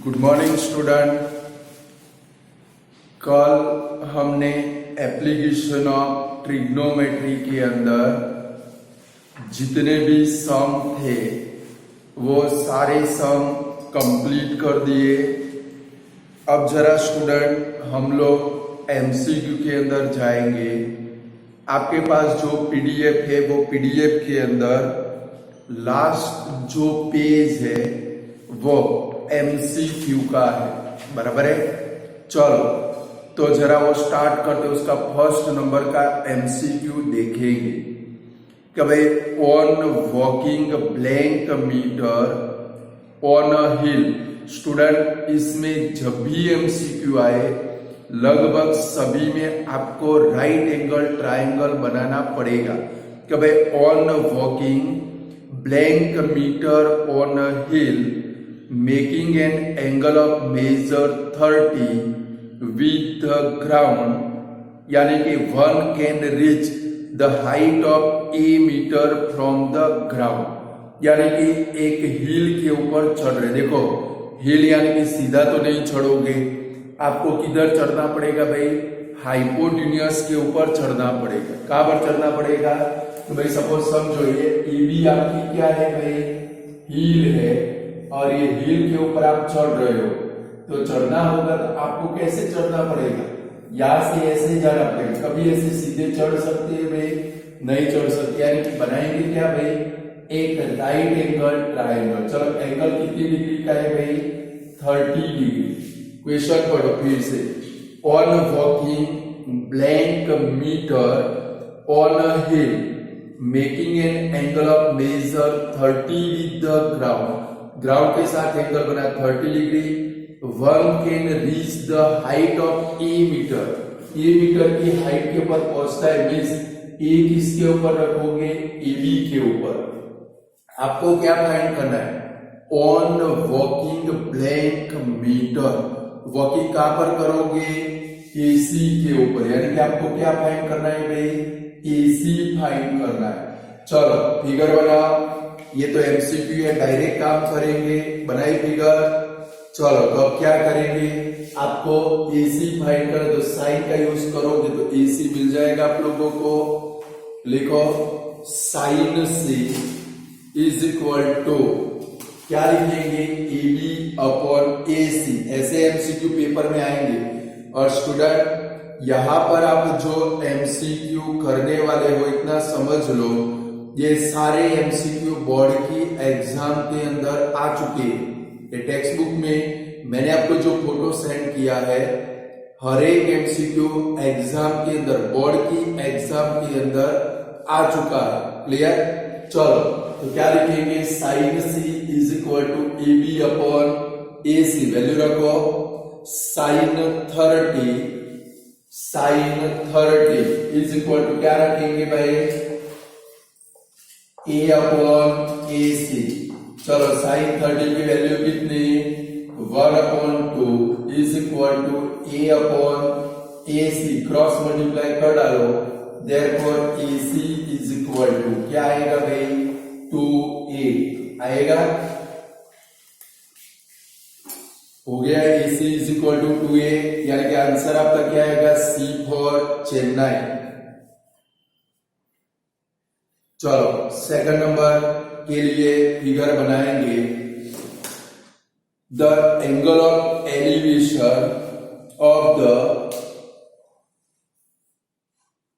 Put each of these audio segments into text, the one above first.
Good morning student. कल हमने application of trigonometry के अंदर जितने भी सम थे वो सारे सम कंप्लीट कर दिए। अब जरा स्टूडेंट हम लोग एमसीक्यू के अंदर जाएंगे। आपके पास जो पीडीएफ है वो पीडीएफ के अंदर लास्ट जो पेज है वो एमसीक्यू का है, बराबर है। चलो तो जरा वो स्टार्ट करते, उसका फर्स्ट नंबर का एमसीक्यू देखेंगे कि भाई on walking blank metre on a hill. Student इसमें जब भी एमसीक्यू आए लगभग सभी में आपको राइट एंगल ट्रायंगल बनाना पड़ेगा कि भाई on walking blank metre on a hill making an angle of measure 30 with the ground, यानी कि one can reach the height of a meter from the ground, यानी कि एक हिल के ऊपर चढ़ रहे। देखो हिल यानी कि सीधा तो नहीं चढ़ोगे, आपको किधर चढ़ना पड़ेगा भाई, हाइपोटेन्यूस के ऊपर चढ़ना पड़ेगा। कहां पर चढ़ना पड़ेगा तो भाई सपोज समझो ये एबी आपकी क्या है भाई, हिल है, और ये हिल के ऊपर आप चढ़ रहे हो तो चढ़ना होगा तो आपको कैसे चढ़ना पड़ेगा, यहां से ऐसे जाना पड़ेगा। कभी ऐसे सीधे चढ़ सकते हैं भाई, नहीं चढ़ सकते, यानी कि बनाएंगे क्या भाई, एक राइट एंगल ट्रायंगल। चलो एंगल कितनी डिग्री का है भाई, 30 डिग्री। क्वेश्चन पढ़ो फिर से, on walking blank metre on a hill making an angle of measure 30 with the ground. Ground के साथ एंगल बना 30 degree. One can reach the height of a metre, a metre की हाइट के ऊपर पहुंचता है, मीन्स ए किसके ऊपर रखोगे, ए बी के ऊपर। आपको क्या फाइंड करना है, on walking blank metre. Walking कहां पर करोगे, एसी के ऊपर, यानी कि आपको क्या फाइंड करना है भाई, एसी फाइंड करना है। चलो फिगर बनाओ, ये तो एमसीक्यू है, डायरेक्ट काम करेंगे। बनाई फिगर। चलो तो अब क्या करेंगे, आपको एसी फाइंड करना तो साइन का यूज करोगे तो एसी मिल जाएगा आप लोगों को। लिखो sine C is equal to क्या लिखेंगे, एबी अपॉन एसी। ऐसे एमसीक्यू पेपर में आएंगे। और स्टूडेंट यहां पर आप जो एमसीक्यू करने वाले हो इतना समझ लो, ये सारे एमसीक्यू बोर्ड की एग्जाम के अंदर आ चुके हैं। ये टेक्स्ट बुक में मैंने आपको जो फोटो सेंड किया है, हर एक एमसीक्यू एग्जाम के अंदर, बोर्ड की एग्जाम के अंदर आ चुका है। क्लियर। चलो तो क्या लिखेंगे, sine C is equal to A B upon A C. Value रखो साइन 30 इज इक्वल टू क्या रखेंगे भाई, ए अपॉन ए सी। चलो साइन 30 की वैल्यू कितनी, 1 upon 2 is equal to A upon A C. Cross multiply कर डालो, therefore A C is equal to क्या आएगा भाई, 2a आएगा। हो गया, A C is equal to 2a, यानी कि आंसर आपका क्या आएगा, सी फॉर चेन्नई। चलो सेकंड नंबर के लिए फिगर बनाएंगे। The angle of elevation of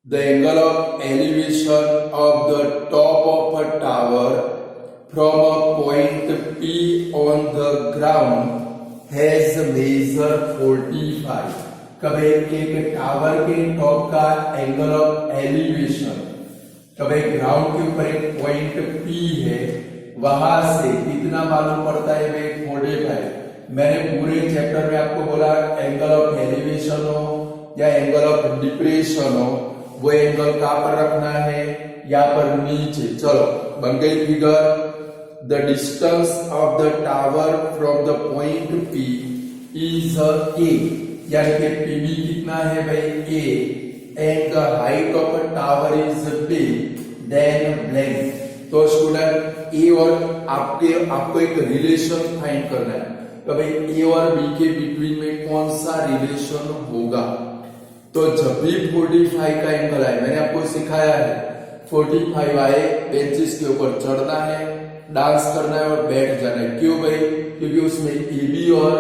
the angle of elevation of the top of a tower from a point P on the ground has measure 45। कभी एक टावर के टॉप का एंगल ऑफ एलिवेशन, कभी ground के ऊपर एक point P है, वहां से कितना मालूम पड़ता है भाई, 45। मैंने पूरे चैप्टर में आपको बोला एंगल ऑफ एलिवेशन हो या एंगल ऑफ डिप्रेशन हो, वो एंगल कहां पर रखना है, यहां पर नीचे। चलो बन गई figure. The distance of the tower from the point P is a, यानी कि PB कितना है भाई, a, and the height of a tower is big then blank। तो स्टूडेंट ए और आपको एक रिलेशन फाइंड करना है। कि भाई ए और बी के बिटवीन में कौन सा रिलेशन होगा। तो जब भी 45 का एंगल आए, मैंने आपको सिखाया है 45 आए, बेंचेस के ऊपर चढ़ना है, डांस करना है और बैठ जाना है। क्यों भाई? क्योंकि उसमें AB और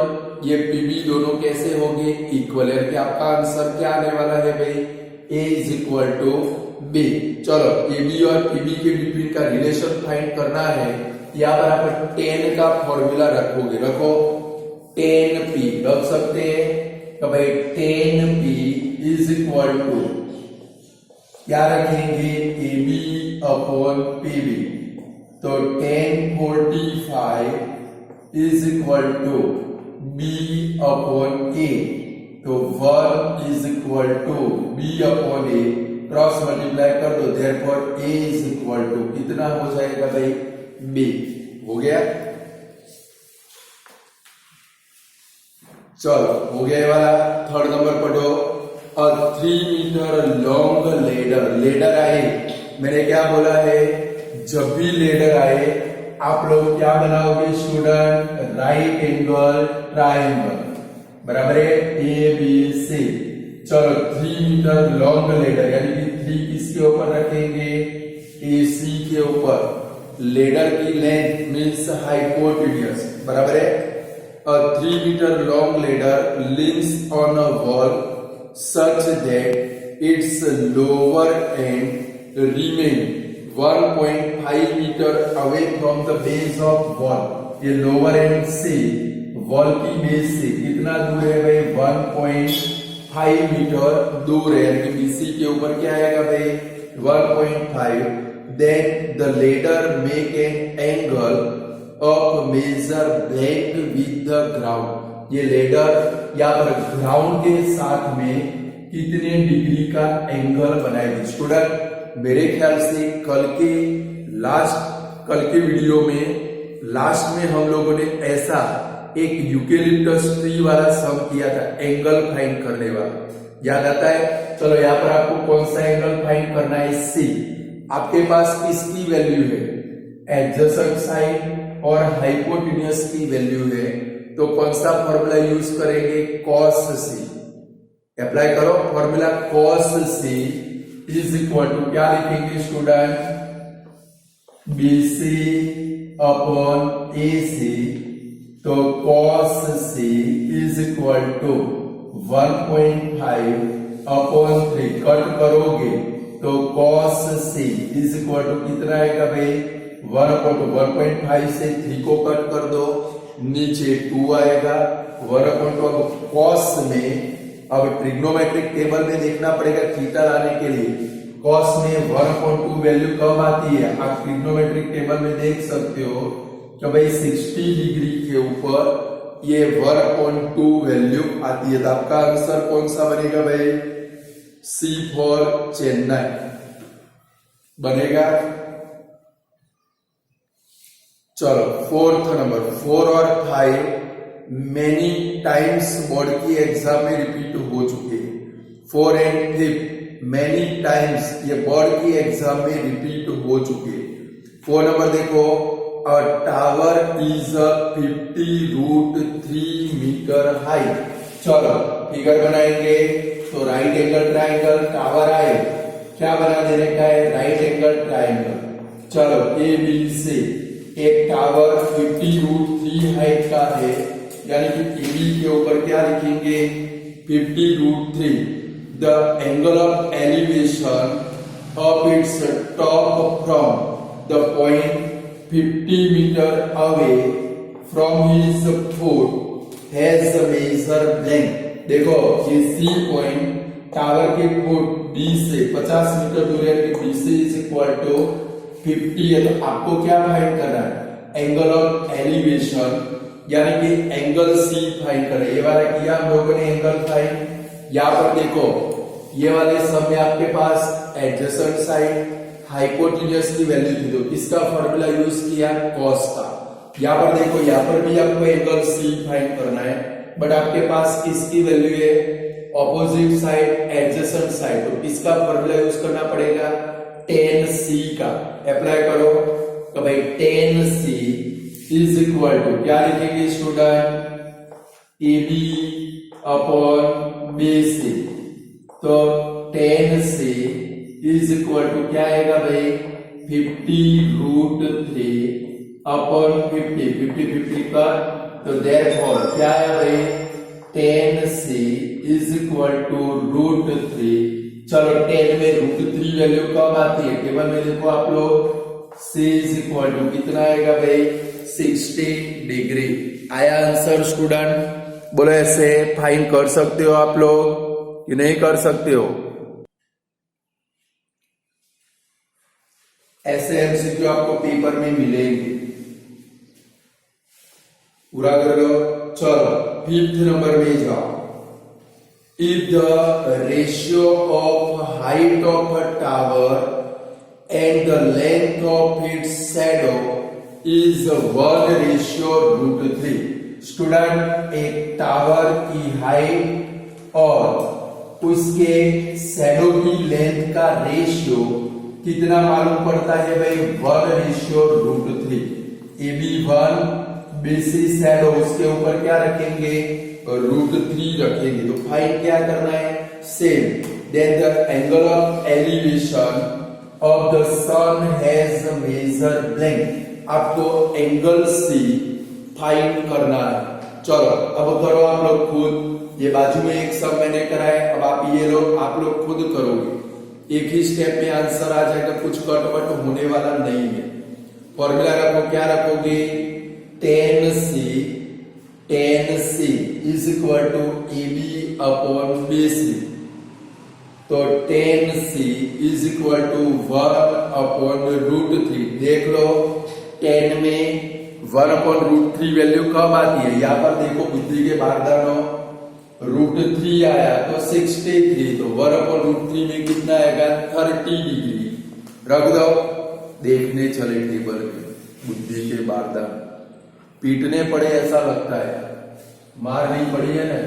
ये PB दोनों कैसे होंगे? इक्वल है। कि आपका आंसर क्या आने वाला है भाई? A is equal to B। चलो AB और PB के बिटवीन का रिलेशन फाइंड करना है। यहाँ पर आप 10 का फॉर्मूला रखोगे, रखो 10P रख सकते हैं। तो भाई 10P इज इक्वल टू क्या रखेंगे? AB upon PB। तो 1045 is equal to B upon A। तो 1 is equal to B upon A, cross multiply कर दो, therefore A is equal to कितना हो जाएगा भाई? B। हो गया? चलो हो गया ये वाला। थर्ड नंबर पढ़ो। अ 3 मीटर लॉन्ग लेडर। लेडर आए, मैंने क्या बोला है? जब भी लेडर आए आप लोग क्या बनाओगे स्टूडेंट? राइट एंगल ट्रायंगल, बराबर है? ABC। चलो 3 मीटर लॉन्ग लेडर, यानी कि 3 किसके ऊपर रखेंगे? AC के ऊपर। लेडर की लेंथ मीन्स हाइपोटेन्यूज, बराबर है? A 3 meter long ladder leans on a wall such that its lower end remain 1.5 meter away from the base of wall। ये लोअर एंड से वॉल की बेस से कितना दूर है भाई? 1.5 मीटर दूर है, यानी कि BC के ऊपर क्या आएगा भाई? 1.5। Then the ladder make an angle of measure blank with the ground। ये लेडर या पर ग्राउंड के साथ में कितने डिग्री का एंगल बनाएगी? स्टूडेंट मेरे ख्याल से कल के वीडियो में लास्ट में हम लोगों ने ऐसा एक यूकेलिप्टस ट्री वाला सम किया था, एंगल फाइंड करने वाला, याद आता है? चलो यहाँ पर आपको कौन सा एंगल फाइंड करना है? C। आपके पास किसकी वैल्यू है? एडजेसेंट साइड और हाइपोटेन्यूज की वैल्यू है, तो कौन सा फॉर्मूला यूज करेंगे? cos C। अप्लाई करो formula. cos C is equal to क्या लिखेंगे स्टूडेंट? BC upon AC। तो cos C is equal to 1.5 upon 3। Cut करोगे तो cos C is equal to कितना आएगा भाई? 1/2। 1.5 से 3 को कट कर दो, नीचे 2 आएगा। 1/2 cos में अब ट्रिग्नोमेट्रिक टेबल में देखना पड़ेगा थीटा लाने के लिए। cos में 1/2 वैल्यू कब आती है? आप ट्रिग्नोमेट्रिक टेबल में देख सकते हो कि भाई 60 डिग्री के ऊपर ये 1/2 वैल्यू आती है। तो आपका आंसर कौन सा बनेगा भाई? C फॉर चेन्नई बनेगा। चलो फोर्थ नंबर, 4 और 5 मेनी टाइम्स बोर्ड की एग्जाम में रिपीट हो चुके हैं। 4 एंड 5 मेनी टाइम्स ये बोर्ड की एग्जाम में रिपीट हो चुके हैं। 4 नंबर देखो, a tower is 50√3 metre high. चलो फिगर बनाएंगे। तो राइट एंगल ट्राइंगल, टावर आए, क्या बना देने का है? Right angle triangle. चलो ABC, एक टावर 50√3 हाइट का है, यानी कि AB के ऊपर क्या लिखेंगे? 50√3। The angle of elevation of its top from the point 50 metre away from his foot has measure blank. देखो ये C पॉइंट टावर के फुट B से 50 मीटर दूर है, BC इज इक्वल टू 50 है। तो आपको क्या फाइंड करना है? एंगल ऑफ एलिवेशन, यानी कि एंगल C फाइंड करें। ये वाला किया हम लोगों ने एंगल फाइंड। यहाँ पर देखो ये वाले सब में आपके पास एडजेसेंट साइड, हाइपोटेन्यूज की वैल्यू थी, तो किसका फॉर्मूला यूज किया? cos का। यहाँ पर देखो, यहाँ पर भी आपको एंगल C फाइंड करना है, बट आपके पास किसकी वैल्यू है? ऑपोजिट साइड, एडजेसेंट साइड, तो किसका फॉर्मूला यूज करना पड़ेगा? tan C का। अप्लाई करो तो भाई tan C is equal to क्या लिखेंगे student? A B upon BC, तो 10 से इज इक्वल टू क्या आएगा भाई 50√3 अपॉन 50 का, तो देयरफॉर क्या है भाई 10 से इज इक्वल टू √3। चलो 10 में √3 वैल्यू कब आती है, टेबल में देखो आप लोग, c इज इक्वल टू कितना आएगा भाई 60 डिग्री। आया आंसर स्टूडेंट? बोलो ऐसे फाइंड कर सकते हो आप लोग कि नहीं कर सकते हो? ऐसे एमसीक्यू आपको पेपर में मिलेंगे, पूरा कर लो। चलो 5th नंबर में जाओ। If the ratio of height of a tower and the length of its shadow is 1:3। Student, एक टावर की हाइट और उसके शैडो की लेंथ का रेशियो कितना मालूम पड़ता है भाई 1:3। AB1 BC शैडो, उसके ऊपर क्या रखेंगे √3 रखेंगे। तो फाइंड क्या करना है, same then the angle of elevation of the sun has measure blank. आपको एंगल सी फाइंड करना है। चलो अब करो आप लोग खुद, ये बाजू में एक सम मैंने कराया, अब आप ये लोग आप लोग खुद करोगे, एक ही स्टेप में आंसर आ जाएगा, कुछ कटवट होने वाला नहीं है। फॉर्मूला रखो, क्या रखोगे 10C is equal to AB upon BC, तो 10C is equal to 1 upon √3। देख लो 10 में 1 अपॉन √3 वैल्यू कब आती है, यहां पर देखो बुद्धि के बारदानों, √3 आया तो 63, तो 1 अपॉन √3 में कितना आएगा 30 डिग्री। रख दो, देखने चले टेबल में, बुद्धि के बारदान पीटने पड़े ऐसा लगता है, मार नहीं पड़ी है ना।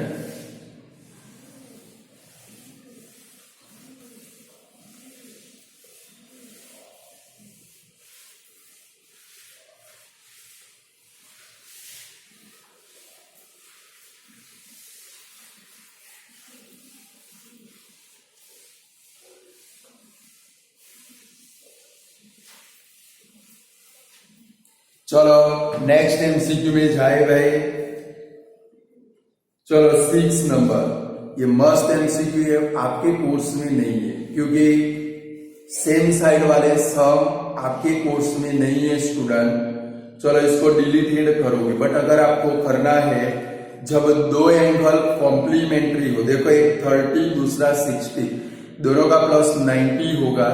चलो नेक्स्ट एमसीक्यू में जाए भाई। चलो 6 नंबर, ये मस्त एमसीक्यू है, आपके कोर्स में नहीं है क्योंकि सेम साइड वाले सम आपके कोर्स में नहीं है स्टूडेंट। चलो इसको डिलीटेड करोगे, बट अगर आपको करना है जब दो एंगल कॉम्प्लीमेंट्री हो, देखो एक 30 दूसरा 60, दोनों का प्लस 90 होगा,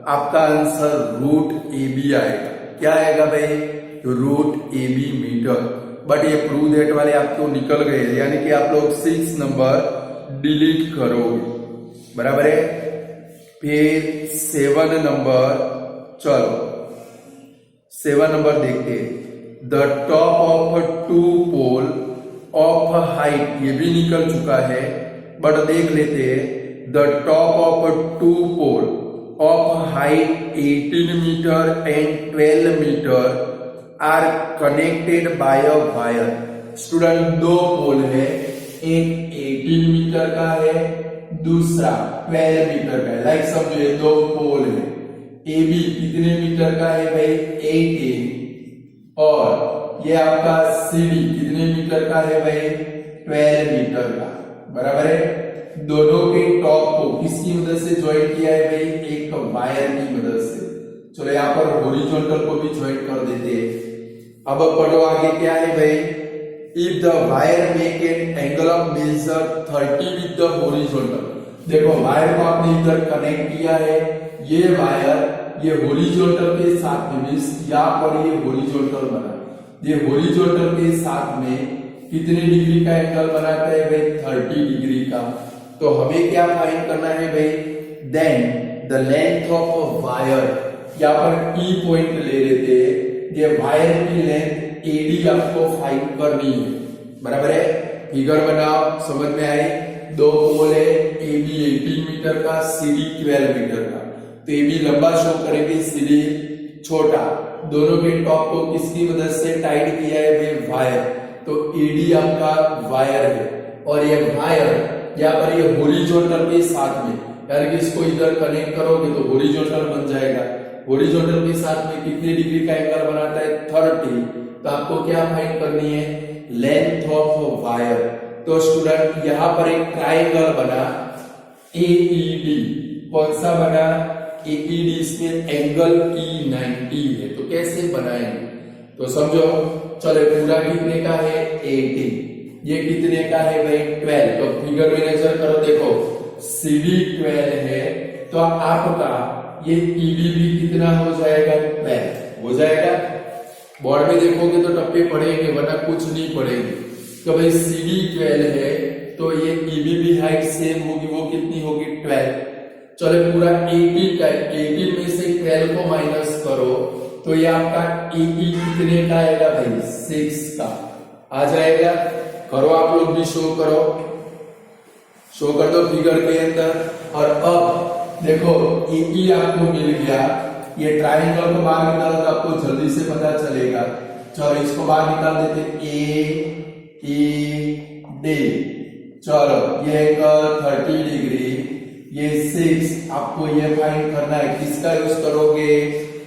आपका आंसर √AB आएगा। क्या आएगा भाई √AB मीटर। बट ये प्रूव दैट वाले आपको निकल गए, यानी कि आप लोग 6 नंबर डिलीट करोगे, बराबर है। फिर 7 नंबर, चलो 7 नंबर देखते हैं। The top of 2 pole of height, ये भी निकल चुका है, बट देख लेते हैं। The top of 2 pole of height 18 metre and 12 metre are connected by a wire. Student, 2 pole है, एक 18 मीटर का है, दूसरा 12 मीटर का है। लाइक समझो ये 2 पोल है, AB कितने मीटर का है भाई 18, और ये आपका CD कितने मीटर का है भाई 12 मीटर का, बराबर है। दोनों के टॉप को किसकी मदद से ज्वाइन किया है भाई, एक वायर की मदद से। चलो यहाँ पर हॉरिजॉन्टल को भी ज्वाइन कर देते हैं। अब पढ़ो आगे क्या है भाई, if the wire make an angle of measure 30 with the horizontal. देखो वायर को आपने इधर कनेक्ट किया है, ये वायर ये हॉरिजॉन्टल के साथ में, यहाँ पर ये हॉरिजॉन्टल बना, ये हॉरिजॉन्टल के साथ में कितने डिग्री का एंगल बनाता है भाई 30 डिग्री का। तो हमें क्या फाइंड करना है भाई, then the length of wire, यहाँ पर T पॉइंट ले लेते हैं, ये वायर की लेंथ AD आपको फाइंड करनी है, बराबर है। फिगर बनाओ, समझ में आई। 2 पोल है, AB 18 मीटर का, CD 12 मीटर का, तो AB लंबा शो करेगी, CD छोटा। दोनों के टॉप को किसकी मदद से टाइट किया है भाई वायर, तो एडी आपका वायर है, और ये वायर यहाँ पर ये हॉरिजॉन्टल के साथ में, यानी कि इसको इधर कनेक्ट करोगे तो हॉरिजॉन्टल बन जाएगा। हॉरिजॉन्टल के साथ में कितने डिग्री का एंगल बनाता है 30। तो आपको क्या फाइंड करनी है, लेंथ ऑफ वायर। तो स्टूडेंट यहाँ पर एक ट्राइंगल बना एईडी, कौन सा बना एईडी, इसमें एंगल की 90 है। तो कैसे बनाएंगे तो समझो, चलो पूरा कितने का है 18, ये कितने का है भाई 12। तो फिगर में नजर करो, देखो CD 12 है, तो आपका ये EB भी कितना हो जाएगा 12 हो जाएगा। बोर्ड में देखोगे तो टप्पे पड़ेंगे, वरना कुछ नहीं पड़ेंगे। तो भाई CD 12 है, तो ये EB भी हाइट सेम होगी, वो कितनी होगी 12। चलो पूरा 18 का, 18 में से 12 को माइनस करो, तो ये आपका EE कितने का आएगा भाई 6 का आ जाएगा। करो आप लोग भी, शो करो, शो कर दो फिगर के अंदर। और अब देखो EE आपको मिल गया, ये ट्राइंगल को बाहर निकालो तो आपको जल्दी से पता चलेगा। चलो इसको बाहर निकाल देते, AED। चलो ये एंगल 30 डिग्री, ये 6, आपको ये फाइंड करना है। किसका यूज करोगे,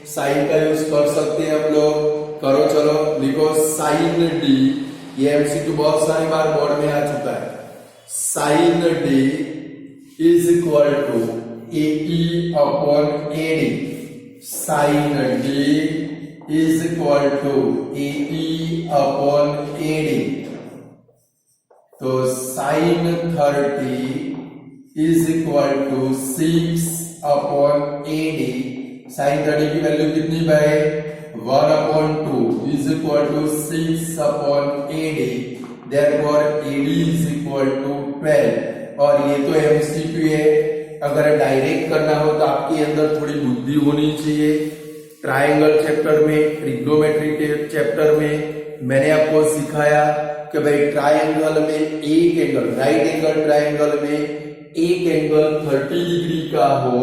साइन का यूज कर सकते हैं हम लोग। करो चलो, लिखो साइन D, ये एमसीक्यू बहुत सारी बार बोर्ड में आ चुका है। Sine D is equal to AE upon AD। Sine D is equal to AE upon AD। तो sine 30 is equal to 6 upon AD। Sine 30 की वैल्यू कितनी भाई 1/2 is equal to 6 upon AD। Therefore AD is equal to 12। और ये तो MCQ है, अगर direct करना हो तो आपके अंदर थोड़ी बुद्धि होनी चाहिए। ट्रायंगल चैप्टर में, ट्रिग्नोमेट्री के चैप्टर में मैंने आपको सिखाया कि भाई ट्रायंगल में एक एंगल, राइट एंगल ट्रायंगल में एक एंगल 30 डिग्री का हो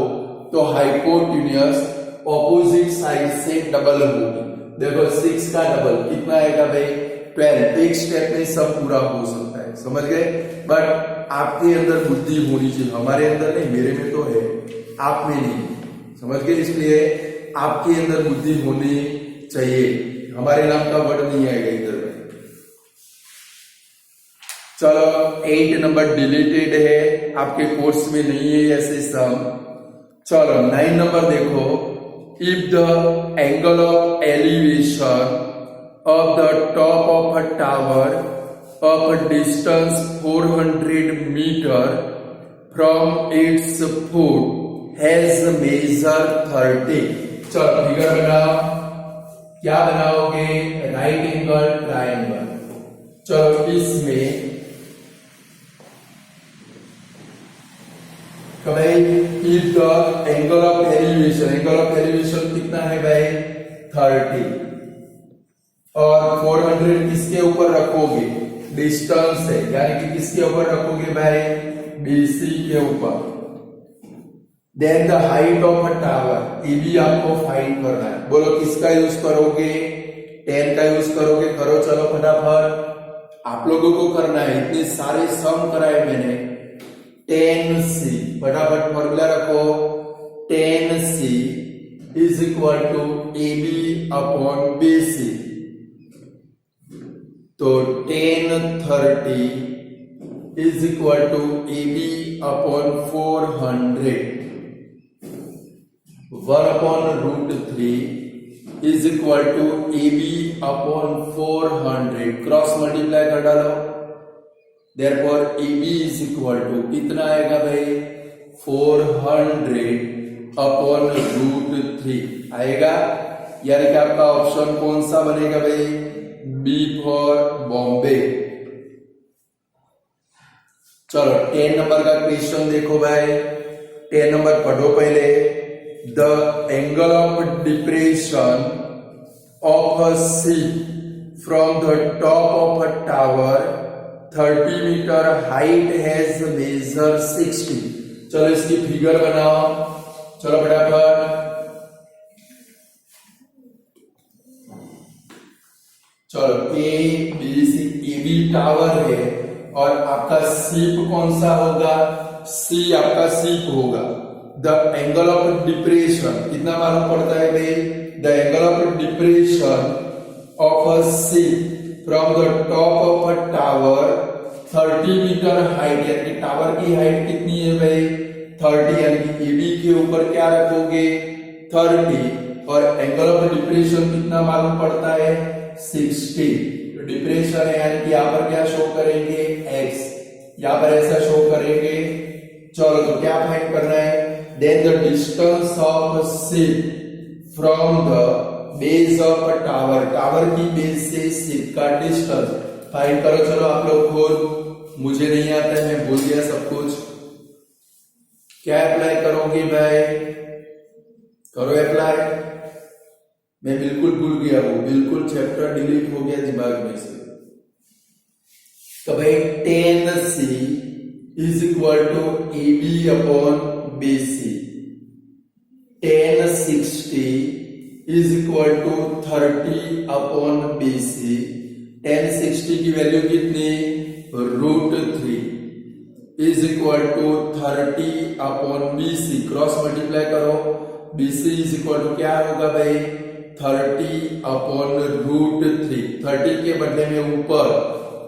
तो हाइपोटेन्यूज ऑपोजिट साइड से डबल होगी। देखो 6 का डबल कितना आएगा भाई 12। एक स्टेप में सब पूरा हो सकता है, समझ गए। बट आपके अंदर बुद्धि होनी चाहिए, हमारे अंदर नहीं, मेरे में तो है, आप में नहीं, समझ गए। इसलिए आपके अंदर बुद्धि होनी चाहिए, हमारे नाम का वर्ड नहीं आएगा इधर में। चलो 8 नंबर डिलीटेड है, आपके कोर्स में नहीं है ऐसे सम। चलो 9 नंबर देखो, if the angle of elevation of the top of a tower of a distance 400 meter from its foot has measure 30। चलो फिगर बनाओ, क्या बनाओगे राइट एंगल ट्रायंगल। चलो इसमें if the angle of elevation, angle of elevation कितना है भाई 30, और 400 किसके ऊपर रखोगे डिस्टेंस है, यानी कि किसके ऊपर रखोगे भाई BC के ऊपर। Then the height of a tower, ये भी आपको फाइंड करना है। बोलो किसका यूज करोगे 10 का यूज करोगे। करो चलो फटाफट, आप लोगों को करना है, इतने सारे सम कराए मैंने। 10C, फटाफट फॉर्मूला रखो, 10C is equal to AB upon BC। तो 1030 is equal to AB upon 400, 1/√3 is equal to AB upon 400, cross multiply कर डालो। Therefore AB is equal to कितना आएगा भाई 400 अपॉन √3 आएगा। यानी कि आपका ऑप्शन कौन सा बनेगा भाई B फॉर बॉम्बे। चलो 10 नंबर का क्वेश्चन देखो भाई, 10 नंबर पढ़ो पहले। The angle of depression of a ship from the top of a tower 30 metre height has measure 60। चलो इसकी फिगर बनाओ, चलो फटाफट। चलो A B C, A B tower है और आपका सीप कौन सा होगा, सी आपका सीप होगा। द एंगल ऑफ डिप्रेशन कितना मालूम पड़ता है भाई, the angle of depression of a ship from the top of a tower 30 metre height, यानी टावर की हाइट कितनी है भाई 30, यानी कि एबी के ऊपर क्या रखोगे 30 और एंगल ऑफ डिप्रेशन कितना मालूम पड़ता है 60। तो डिप्रेशन है यानी कि यहाँ पर क्या शो करेंगे x, यहाँ पर ऐसा शो करेंगे। चलो तो क्या फाइंड करना है, then the distance of ship from the base of tower, tower की बेस से शिप का डिस्टेंस फाइंड करो। चलो आप लोग खुद, मुझे नहीं आता है, मैं भूल गया सब कुछ। क्या अप्लाई करोगे भाई, करो अप्लाई। मैं बिल्कुल भूल गया हूं, बिल्कुल चैप्टर डिलीट हो गया दिमाग में से। तो भाई 10C is equal to AB upon BC, 1060 is equal to 30 upon BC। 1060 की वैल्यू कितनी √3 is equal to 30 upon BC, cross multiply करो, BC इज इक्वल टू क्या होगा भाई 30 अपॉन √3। 30 के बदले में ऊपर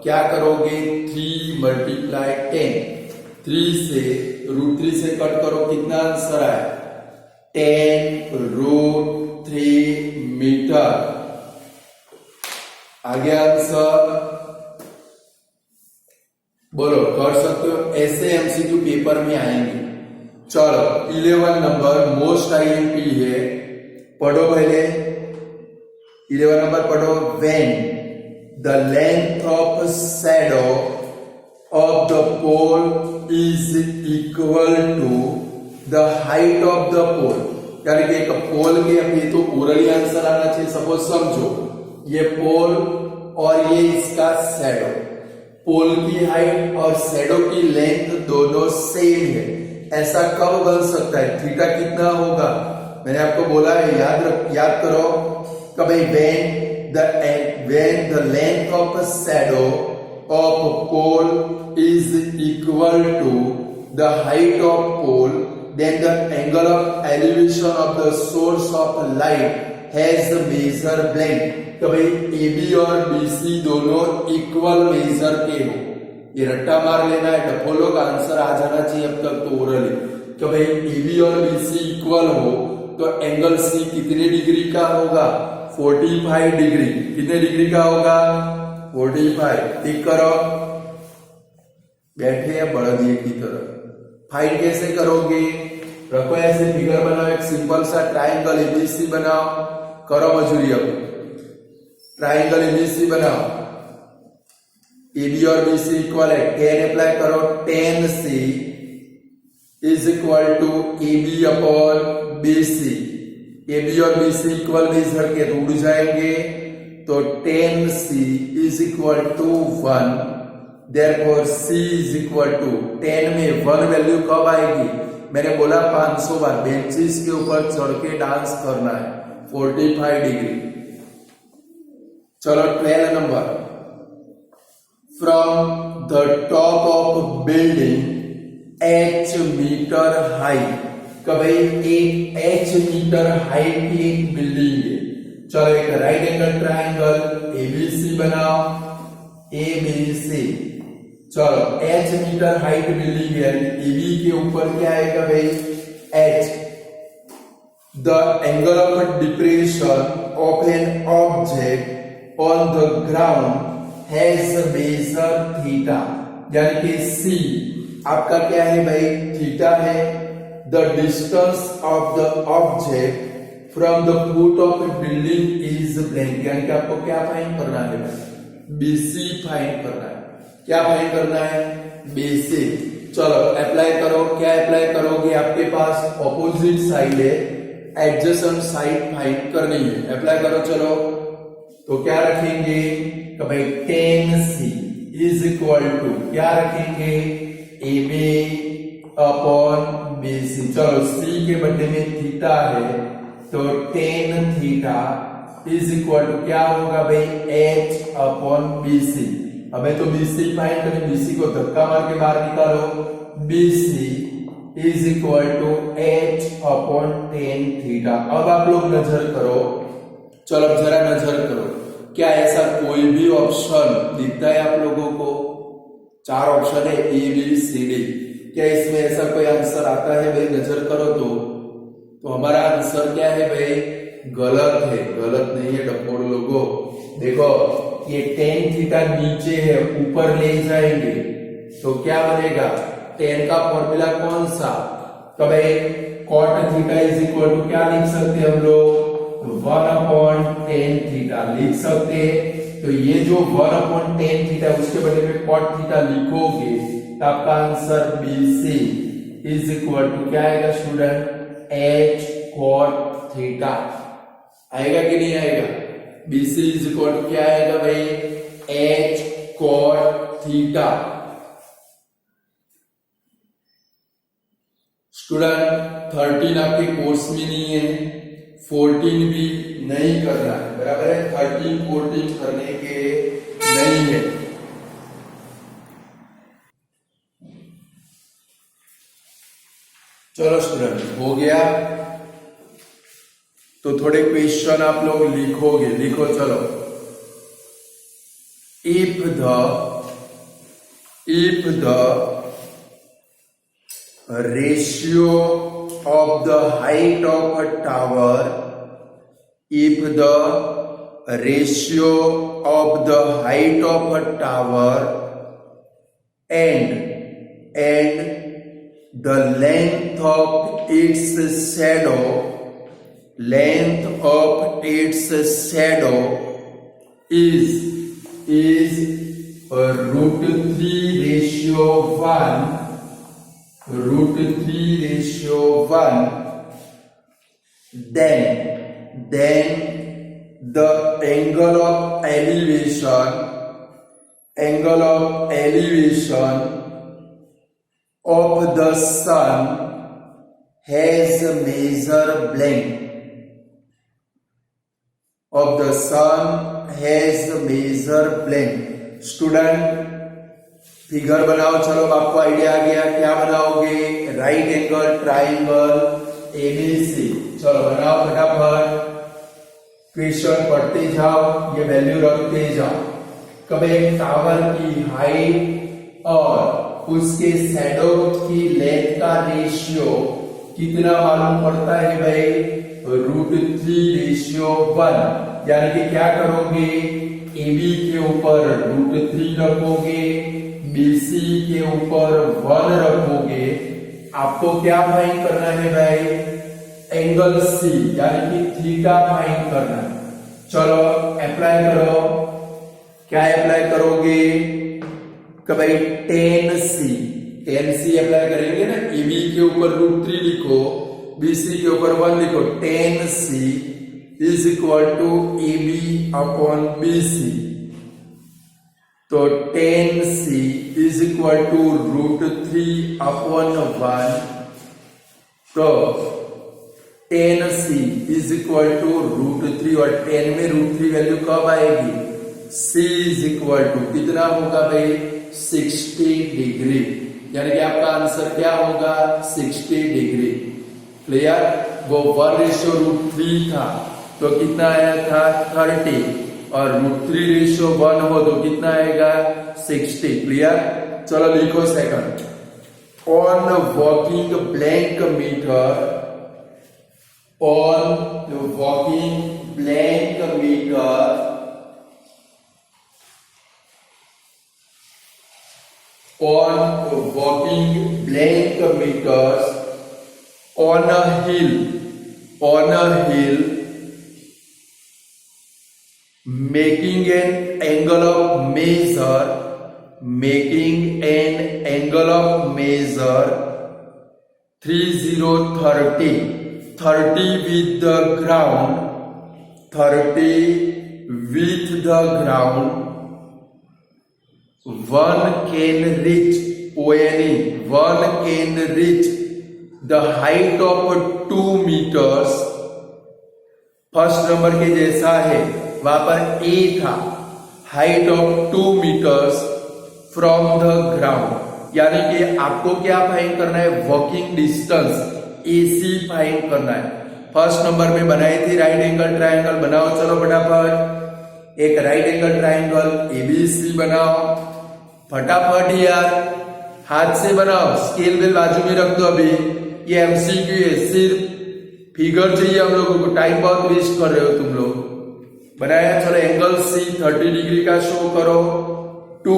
क्या करोगे 3 मल्टीप्लाई 10, 3 से √3 से कट करो, कितना आंसर आया 10√3 मीटर। आगे आंसर बोलो, कर सकते हो, ऐसे एमसीक्यू पेपर में आएंगे। चलो 11 नंबर मोस्ट आईएमपी है, पढ़ो पहले 11 नंबर पढ़ो। When the length of shadow of the pole is equal to the height of the pole, यानी कि एक पोल के, अब ये तो ओरली आंसर आना चाहिए। सपोज समझो ये पोल और ये इसका शैडो, पोल की हाइट और शैडो की लेंथ दोनों सेम है, ऐसा कब बन सकता है, थीटा कितना होगा, मैंने आपको बोला है, याद करो कभी when the length of a shadow of a pole is equal to the height of pole, then the angle of elevation of the source of light has the measure blank। तो भाई AB और BC दोनों equal measure के हो, ये रट्टा मार लेना है, डफोलो का आंसर आ जाना चाहिए अब तक तो ओरली। तो भाई AB और BC इक्वल हो तो एंगल C कितने डिग्री का होगा 45 डिग्री, कितने डिग्री का होगा 45। टिक करो, बैठे या बड़दिए की तरह। फाइंड कैसे करोगे, रखो ऐसे फिगर बनाओ, एक सिंपल सा ट्राइंगल ABC बनाओ, करो मजूरी। अब ट्राइंगल ABC बनाओ, AB और BC इक्वल है, 10 अप्लाई करो, 10C is equal to AB upon BC। AB और BC इक्वल मेजर के तो उड़ जाएंगे, तो 10C is equal to 1, therefore C is equal to 10 में 1 वैल्यू कब आएगी, मैंने बोला 500 बार बेंचेस के ऊपर चढ़ के डांस करना है, 45 डिग्री। चलो 12 number, from the top of building h metre height, कभी एक h मीटर हाइट की एक बिल्डिंग है। चलो एक राइट एंगल ट्राइंगल ABC बनाओ, ABC। चलो h मीटर हाइट बिल्डिंग है, AB के ऊपर क्या आएगा भाई h। The angle of depression of an object on the ground has measure theta, यानी कि C आपका क्या है भाई थीटा है। The distance of the object from the foot of building is blank, यानी कि आपको क्या फाइंड करना है भाई BC फाइंड करना है। क्या फाइंड करना है BC। चलो अप्लाई करो, क्या अप्लाई करोगे, आपके पास ऑपोजिट साइड है, एडजेसेंट साइड फाइंड करनी है, अप्लाई करो। चलो तो क्या रखेंगे कि भाई 10C इज इक्वल टू क्या रखेंगे AB अपॉन BC। चलो C के बदले में थीटा है तो 10 थीटा इज इक्वल टू क्या होगा भाई h अपॉन BC। हमें तो BC फाइंड करें, BC को धक्का मार के बाहर निकालो, BC is equal to h upon tan theta. अब आप लोग नजर करो, चलो अब जरा नजर करो, क्या ऐसा कोई भी ऑप्शन दिखता है आप लोगों को? 4 ऑप्शन है A B C D, क्या इसमें ऐसा कोई आंसर आता है भाई? नजर करो तो हमारा आंसर क्या है भाई? गलत है, गलत नहीं है डपोर लोगों। देखो ये टेन थीटा नीचे है, ऊपर ले जाएंगे तो क्या बनेगा? टेन का फॉर्मूला कौन सा? तो भाई cot theta is equal to क्या लिख सकते हैं हम लोग? 1 अपॉन टेन थीटा लिख सकते हैं। तो ये जो 1 अपॉन टेन थीटा उसके बदले में कॉट थीटा लिखोगे तो आपका answer BC is equal to क्या आएगा स्टूडेंट? h कॉट थीटा आएगा कि नहीं आएगा? BC इज इक्वल टू क्या आएगा भाई? h cot theta. स्टूडेंट 13 आपके कोर्स में नहीं है, 14 भी नहीं करना है, बराबर है? 13 14 करने के नहीं है। चलो स्टूडेंट हो गया, तो थोड़े क्वेश्चन आप लोग लिखोगे, लिखो चलो। If the ratio of the height of a tower, if the ratio of the height of a tower and the length of its shadow is root 3 ratio 1, root 3 ratio 1, then the angle of elevation of the sun has a measure blank, of the sun has a measure blank। Student figure बनाओ, चलो आपको idea आ गया, क्या बनाओगे? Right angle triangle ABC। चलो बनाओ फटाफट, question पढ़ते जाओ, ये वैल्यू रखते जाओ। कब एक टावर की हाइट और उसके शैडो की लेंथ का रेशियो कितना मालूम पड़ता है भाई? Root 3 ratio 1। यानी कि क्या करोगे? AB के ऊपर रूट 3 रखोगे, BC के ऊपर 1 रखोगे। आपको क्या फाइंड करना है भाई? एंगल C यानी कि थीटा फाइंड करना है। चलो अप्लाई करो, क्या अप्लाई करोगे? कि भाई टेन सी अप्लाई करेंगे ना। AB के ऊपर रूट 3 लिखो, BC के ऊपर 1 लिखो। Tan C is equal to AB upon BC। तो tan C is equal to root 3 upon 1। तो tan C is equal to root 3, और 10 में रूट 3 वैल्यू कब आएगी? C इज इक्वल टू कितना होगा भाई? 60 डिग्री। यानी कि आपका आंसर क्या होगा? 60 डिग्री। क्लियर? वो 1 रेशियो रूट 3 था तो कितना आया था? 30, और रूट 3 रेशियो 1 हो तो कितना आएगा? 60। क्लियर? चलो लिखो second. On walking blank metre, on walking blank metre, on walking blank meters on a hill, making an angle of measure 30 with the ground, 30 with the ground, one can reach the height of 2 meters first number के जैसा है, वहां पर A था, height of 2 metres from the ground, यानी कि आपको क्या फाइंड करना है, वॉकिंग डिस्टेंस एसी फाइंड करना है। फर्स्ट नंबर में बनाई थी राइट एंगल ट्रायंगल, बनाओ चलो फटाफट, एक राइट एंगल ट्रायंगल एबीसी बनाओ फटाफट यार, हाथ से बनाओ, स्केल बेल बाजू में रख दो। अभी ये एमसीक्यू है, सिर्फ फिगर चाहिए हम लोगों को, टाइम बहुत वेस्ट कर रहे हो तुम लोग। बनाया, चलो एंगल सी 30 डिग्री का शो करो, 2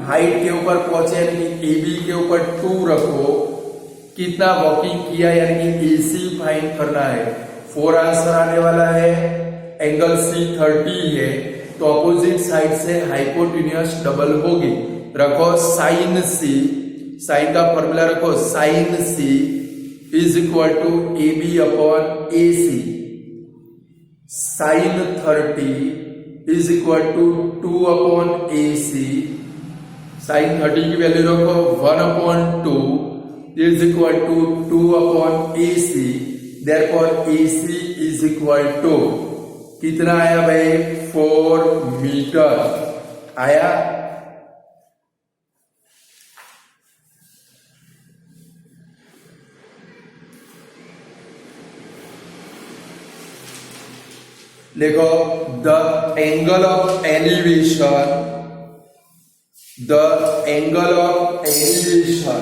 हाइट के ऊपर पहुंचे यानी कि एबी के ऊपर 2 रखो, कितना वॉकिंग किया यानी कि एसी फाइंड करना है। 4 आंसर आने वाला है, एंगल सी 30 है तो अपोजिट साइड से हाइपोटेन्यूस डबल होगी। रखो साइन सी, साइन का फॉर्मूला रखो, sine C is equal to A B upon A C, sine 30 is equal to 2 upon A C, sine 30 की वैल्यू रखो 1 upon 2 is equal to 2 upon A C, therefore A C is equal to कितना आया भाई, 4 metre आया। देखो, the angle of elevation, the angle of elevation,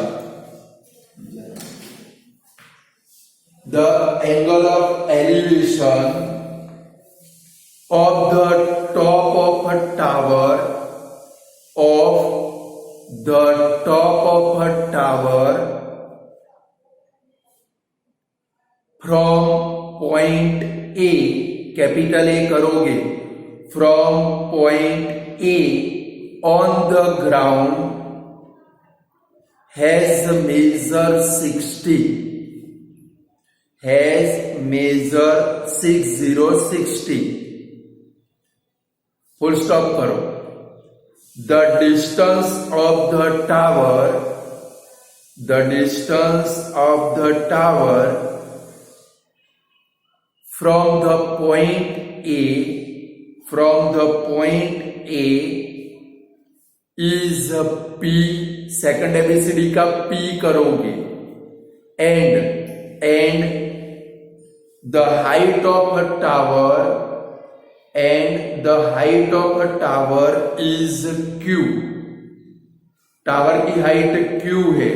the angle of elevation of the top of a tower, of the top of a tower from point A, capital A करोगे, from point A on the ground has measured 60, has measured 60, full stop करो। The distance of the tower, the distance of the tower from the point A, from the point A is P, second ABCD का P करोगे, and the height of a tower, and the height of a tower is Q, tower की height Q है,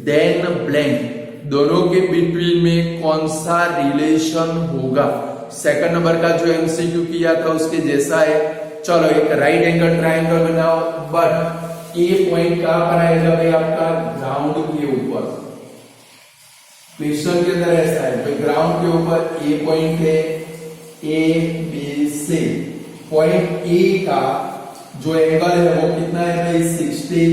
then blank, दोनों के between में कौन सा relation होगा। सेकंड नंबर का जो एमसीक्यू किया था उसके जैसा है। चलो एक राइट एंगल ट्रायंगल बनाओ, बट ए पॉइंट कहां पर आएगा भाई, आपका ग्राउंड के ऊपर। क्वेश्चन के अंदर ऐसा है भाई, ग्राउंड के ऊपर ए पॉइंट है, ए बी सी, पॉइंट ए का जो एंगल है वो कितना है भाई, 60,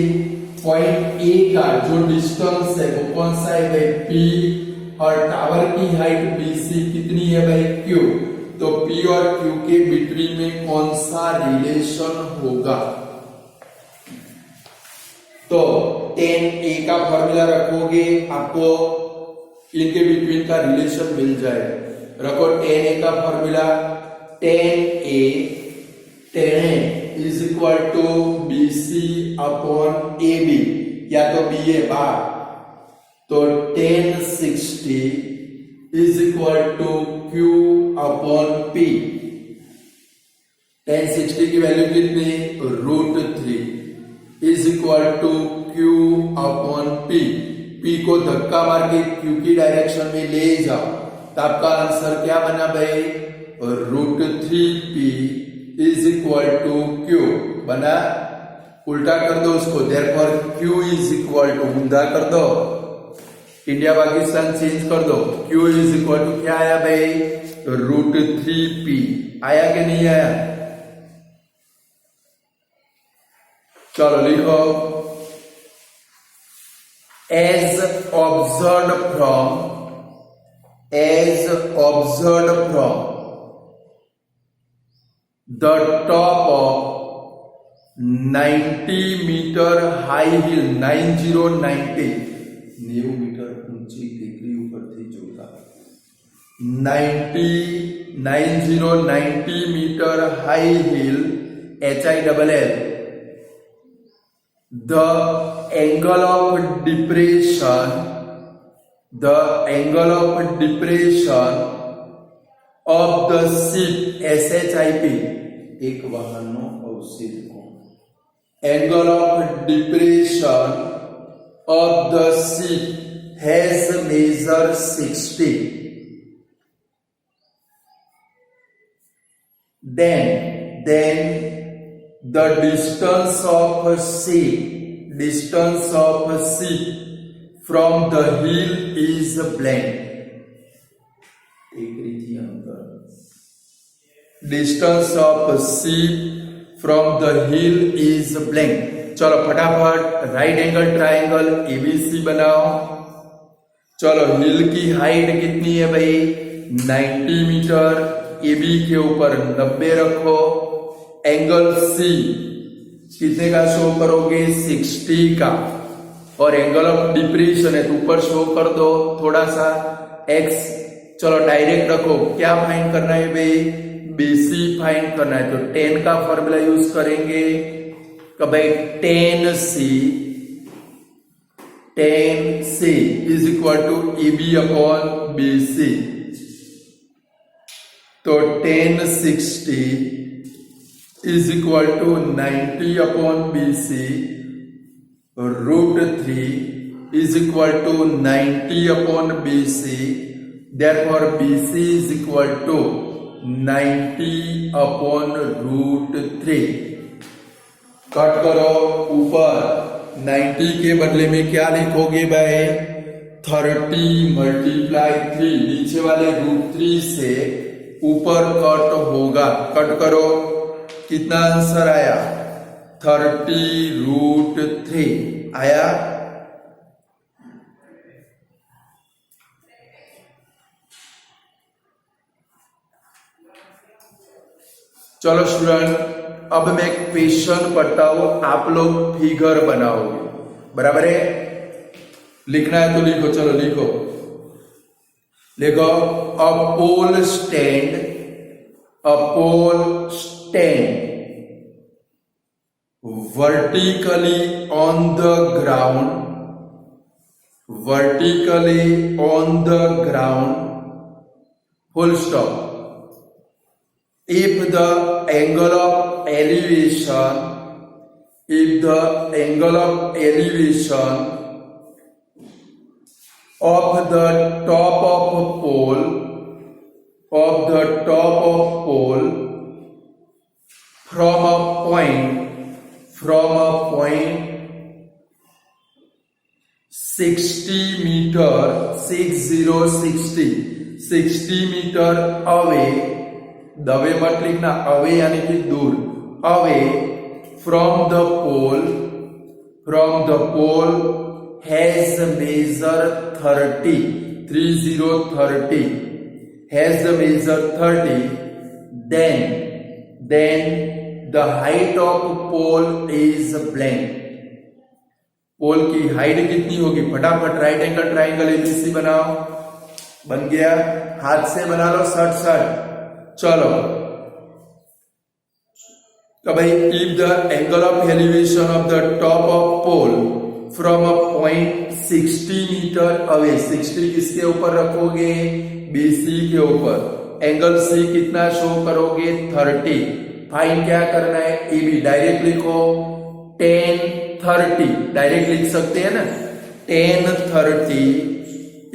पॉइंट ए का जो डिस्टेंस है वो कौन सा है भाई, पी, और टावर की हाइट बीसी कितनी है भाई, क्यू। तो पी और क्यू के बिटवीन में कौन सा रिलेशन होगा, तो tan a का फॉर्मूला रखोगे, आपको इनके बिटवीन का रिलेशन मिल जाएगा। रखो tan a का फॉर्मूला, tan a is equal to BC upon AB, या तो B है बार, तो tan 60 is equal to Q upon P, tan 60 की वैल्यू कितनी, √3 is equal to Q upon P, P को धक्का मार के Q की डायरेक्शन में ले जाओ, तो आपका आंसर क्या बना भाई, √3P is equal to Q बना। उल्टा कर दो उसको, therefore Q is equal to, ऊंधा कर दो, इंडिया पाकिस्तान चेंज कर दो, Q इज इक्वल टू क्या आया भाई, √3P आया कि नहीं आया। चलो लिखो, as observed from the top of 90 metre high hill, 90 metre ऊंची टेकरी ऊपर थी जोता, 90 90 meter high hill HILL. The angle of depression of the ship SHIP, एक वाहनનો અવશેષ કોણ, angle of depression of the ship has measured 60. Then the distance of a ship from the hill is blank. Distance of a ship from the hill is blank. चलो फटाफट right angle triangle ABC बनाओ। चलो हिल की height कितनी है भाई 90 metre, AB के ऊपर 90 रखो, एंगल सी कितने का शो करोगे 60 का, और एंगल ऑफ डिप्रेशन है तो ऊपर शो कर दो थोड़ा सा एक्स। चलो डायरेक्ट रखो, क्या फाइंड करना है भाई बीसी फाइंड करना है, तो 10 का फॉर्मूला यूज करेंगे कि भाई 10C is equal to EB upon BC। तो 1060 is equal to 90 upon BC, √3 is equal to 90 upon BC. Therefore, BC is equal to 90 upon √3. Cut करो, ऊपर 90 के बदले में क्या लिखोगे भाई 30 मल्टीप्लाई 3, नीचे वाले √3 से ऊपर कट होगा। कट करो, कितना आंसर आया 30√3 आया। चलो स्टूडेंट, अब मैं क्वेश्चन पढ़ता हूं, आप लोग फिगर बनाओगे, बराबर है। लिखना है तो लिखो, चलो लिखो। अ पोल stand vertically on the ground, full stop. If the angle of elevation of the top of pole from a point 60 meter away, Dave मत लिखना, अवे यानी कि दूर, away from the pole has measured 30, has measured 30, then the height of pole is blank. पोल की height कितनी होगी, फटाफट right angle triangle ABC बनाओ। बन गया, हाथ से बना लो 60। चलो तो भाई if the angle of elevation of the top of pole from a point 60 metre away, 60 किसके ऊपर रखोगे BC के ऊपर, एंगल C कितना शो करोगे 30। फाइंड क्या करना है EB, डायरेक्ट लिखो 1030, डायरेक्ट लिख सकते हैं ना, 1030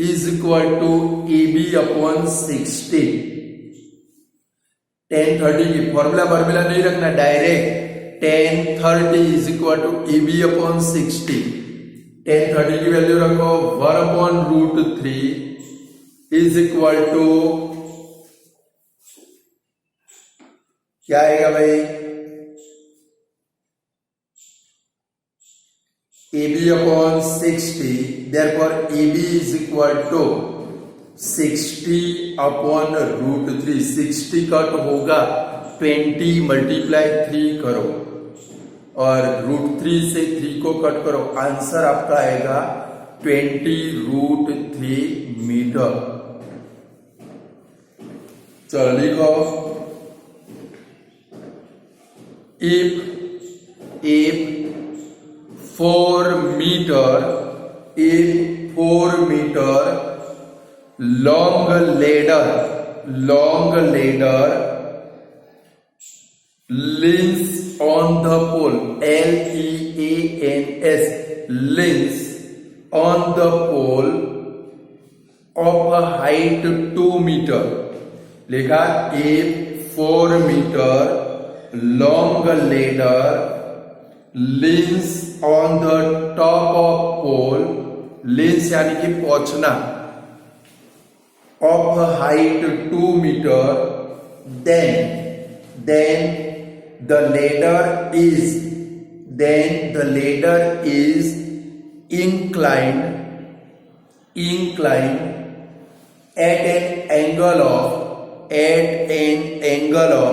is equal to EB upon 60। 1030 की फॉर्मूला नहीं रखना, direct 1030 is equal to EB upon 60। 1030 की वैल्यू रखो 1 अपॉन √3 इज इक्वल टू क्या आएगा भाई EB upon 60, therefore EB is equal to 60 upon √3। 60 cut होगा 20 मल्टीप्लाई 3 करो और √3 से 3 को कट करो, आंसर आपका आएगा 20 √3 मीटर। चलो लिखो, if 4 meter long ladder leans on the pole, LEANS, leans on the pole of a height 2 meter. लिखा, if 4 meter long ladder leans on the top of pole, leans यानी कि पहुंचना, of a height 2 meter, then the ladder is inclined at an angle of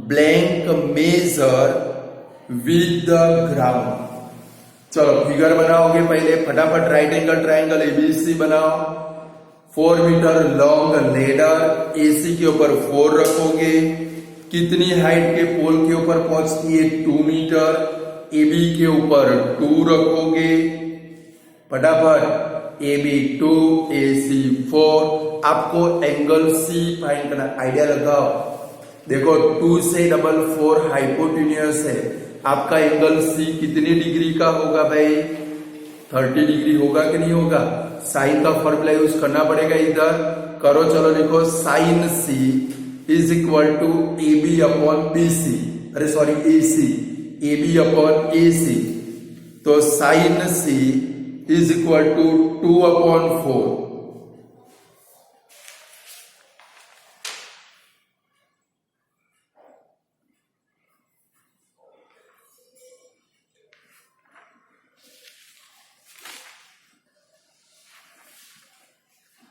blank measure with the ground. चलो figure बनाओगे पहले फटाफट, right angle triangle ABC बनाओ। 4 metre long ladder, AC के ऊपर 4 रखोगे, कितनी हाइट के पोल के ऊपर पहुंचती है, 2 मीटर, AB के ऊपर 2 रखोगे, फटाफट, AB 2, AC 4, आपको एंगल C फाइंड करना, आइडिया लगाओ। देखो 2 से 4 हाइपोटेन्यूस है, आपका एंगल C कितनी डिग्री का होगा भाई, 30 डिग्री होगा कि नहीं होगा, साइन का फॉर्मूला यूज करना पड़ेगा, इधर करो। चलो लिखो, sine C is equal to AB upon BC, अरे sorry AC, AB upon AC, तो sine C is equal to 2 upon 4।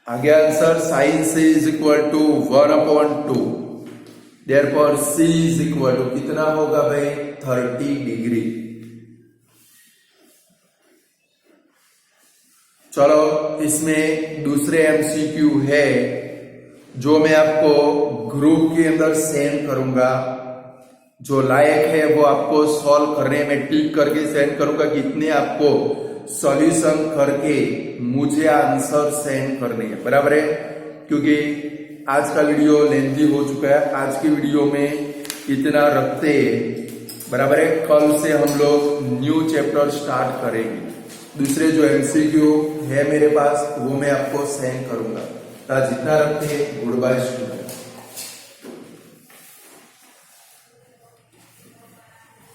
आगे answer, sine C is equal to 1 upon 2, therefore C is equal to कितना होगा भाई, 30 degree. चलो इसमें दूसरे MCQ है जो मैं आपको ग्रुप के अंदर सेंड करूंगा, जो लायक है वो आपको सॉल्व करने में टिक करके सेंड करूंगा, कितने आपको सॉल्यूशन करके मुझे आंसर सेंड करने हैं, बराबर है। क्योंकि आज का वीडियो लेंथी हो चुका है, आज की वीडियो में इतना रखते हैं, बराबर है। कल से हम लोग न्यू चैप्टर स्टार्ट करेंगे, दूसरे जो MCQ है मेरे पास वो मैं आपको सेंड करूंगा। जितना रखते हैं, गुड बाय स्टूडेंट।